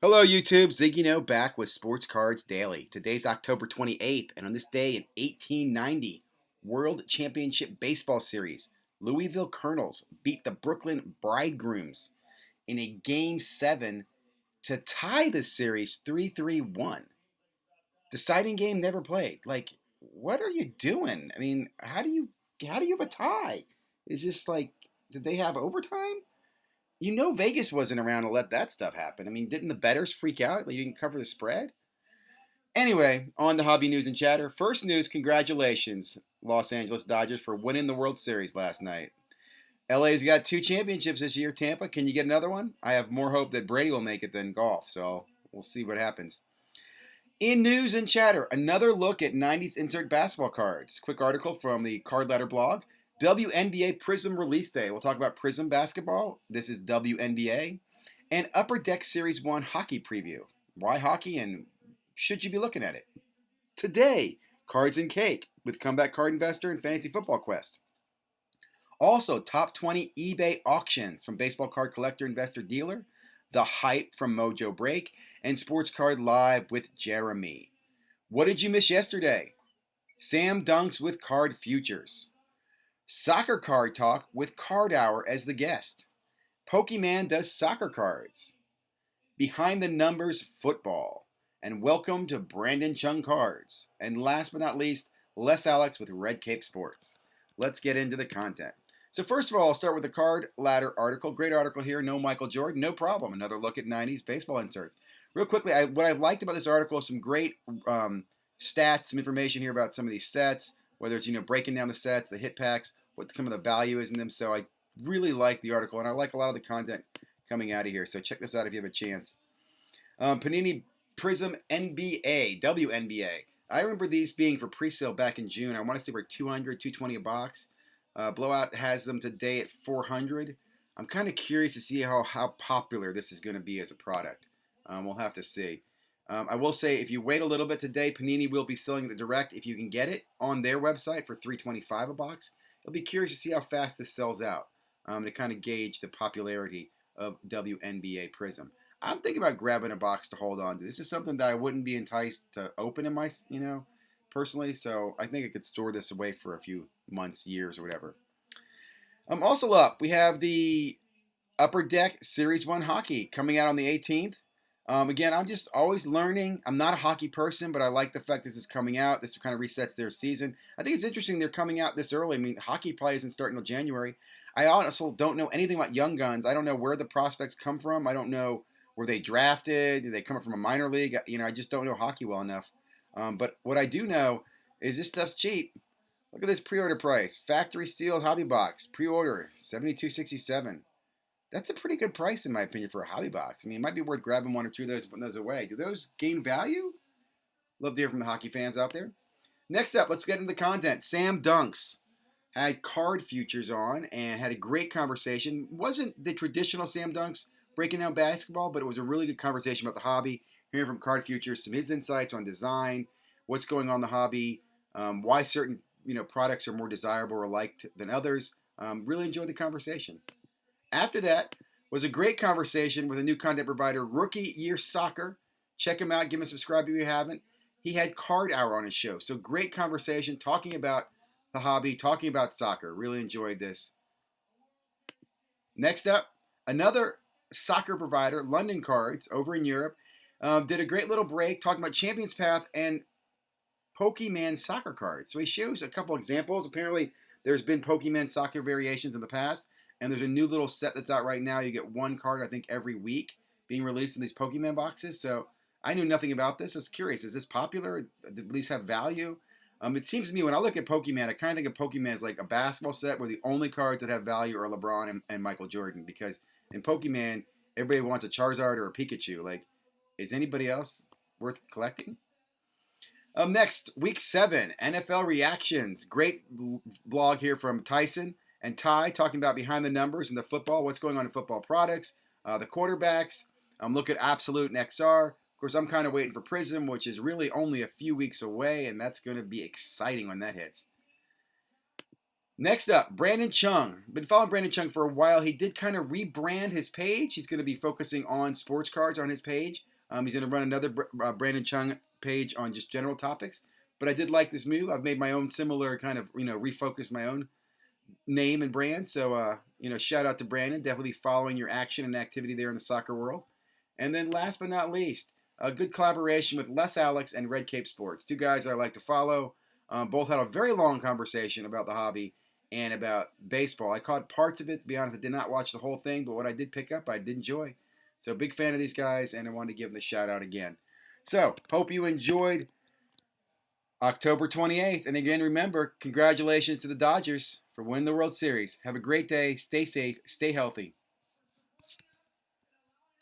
Hello, YouTube. ZiggyNo back with Sports Cards Daily. Today's October 28th, and on this day in 1890, World Championship Baseball Series, Louisville Colonels beat the Brooklyn Bridegrooms in a Game 7 to tie the series 3-3-1. Deciding game never played. Like, what are you doing? I mean, how do you have a tie? Is this like, did they have overtime? Vegas wasn't around to let that stuff happen. I mean, didn't the bettors freak out? They didn't cover the spread? Anyway, on to hobby news and chatter. First news, congratulations, Los Angeles Dodgers, for winning the World Series last night. LA's got 2 championships this year. Tampa, can you get another one? I have more hope that Brady will make it than golf, so we'll see what happens. In news and chatter, another look at 90s insert basketball cards. Quick article from the Card Ladder blog. WNBA Prism release day. We'll talk about Prism basketball. This is WNBA. And Upper Deck Series 1 hockey preview. Why hockey and should you be looking at it? Today, Cards and Cake with Comeback Card Investor and Fantasy Football Quest. Also, top 20 eBay auctions from Baseball Card Collector Investor Dealer, The Hype from Mojo Break, and Sports Card Live with Jeremy. What did you miss yesterday? Sam Dunks with Card Futures. Soccer Card Talk with Card Hour as the guest. Pokemon does soccer cards. Behind the Numbers Football. And welcome to Brandon Chung Cards. And last but not least, Les Alex with Red Cape Sports. Let's get into the content. So first of all, I'll start with the Card Ladder article. Great article here. No Michael Jordan. No problem. Another look at 90s baseball inserts. Real quickly, what I liked about this article is some great stats, some information here about some of these sets, whether it's breaking down the sets, the hit packs, what some of the value is in them. So I really like the article, and I like a lot of the content coming out of here. So check this out if you have a chance. Panini Prism NBA, WNBA. I remember these being for pre-sale back in June. I want to say we're $200, $220 a box. Blowout has them today at $400. I'm kind of curious to see how popular this is going to be as a product. We'll have to see. I will say if you wait a little bit today, Panini will be selling the direct if you can get it on their website for $325 a box. I'll be curious to see how fast this sells out to kind of gauge the popularity of WNBA Prism. I'm thinking about grabbing a box to hold on to. This is something that I wouldn't be enticed to open in my, personally. So I think I could store this away for a few months, years, or whatever. Also up, we have the Upper Deck Series 1 Hockey coming out on the 18th. Again, I'm just always learning. I'm not a hockey person, but I like the fact this is coming out. This kind of resets their season. I think it's interesting they're coming out this early. I mean, hockey probably isn't starting until January. I honestly don't know anything about young guns. I don't know where the prospects come from. I don't know were they drafted. Did they come up from a minor league? I just don't know hockey well enough. But what I do know is this stuff's cheap. Look at this pre-order price. Factory sealed hobby box. Pre-order, $72.67. That's a pretty good price, in my opinion, for a hobby box. I mean, it might be worth grabbing one or two of those and putting those away. Do those gain value? Love to hear from the hockey fans out there. Next up, let's get into the content. Sam Dunks had Card Futures on and had a great conversation. Wasn't the traditional Sam Dunks breaking down basketball, but it was a really good conversation about the hobby. Hearing from Card Futures, some of his insights on design, what's going on in the hobby, why certain products are more desirable or liked than others. Really enjoyed the conversation. After that was a great conversation with a new content provider, Rookie Year Soccer. Check him out. Give him a subscribe if you haven't. He had Card Hour on his show. So great conversation talking about the hobby, talking about soccer. Really enjoyed this. Next up, another soccer provider, London Cards, over in Europe, did a great little break talking about Champions Path and Pokemon soccer cards. So he shows a couple examples. Apparently, there's been Pokemon soccer variations in the past. And there's a new little set that's out right now. You get one card, I think, every week being released in these Pokemon boxes. So I knew nothing about this. I was curious. Is this popular? Do these have value? It seems to me when I look at Pokemon, I kind of think of Pokemon as like a basketball set where the only cards that have value are LeBron and Michael Jordan. Because in Pokemon, everybody wants a Charizard or a Pikachu. Like, is anybody else worth collecting? Next, week 7, NFL reactions. Great blog here from Tyson and Ty talking about behind the numbers and the football, what's going on in football products, the quarterbacks. Look at Absolute and XR. Of course, I'm kind of waiting for Prism, which is really only a few weeks away, and that's going to be exciting when that hits. Next up, Brandon Chung. Been following Brandon Chung for a while. He did kind of rebrand his page. He's going to be focusing on sports cards on his page. He's going to run another Brandon Chung page on just general topics. But I did like this move. I've made my own similar kind of, refocus my own name and brand. So, shout out to Brandon. Definitely be following your action and activity there in the soccer world. And then last but not least, a good collaboration with Les Alex and Red Cape Sports. Two guys I like to follow. Both had a very long conversation about the hobby and about baseball. I caught parts of it. To be honest, I did not watch the whole thing, but what I did pick up, I did enjoy. So, big fan of these guys, and I wanted to give them a shout out again. So, hope you enjoyed October 28th. And again, remember, congratulations to the Dodgers for winning the World Series. Have a great day. Stay safe. Stay healthy.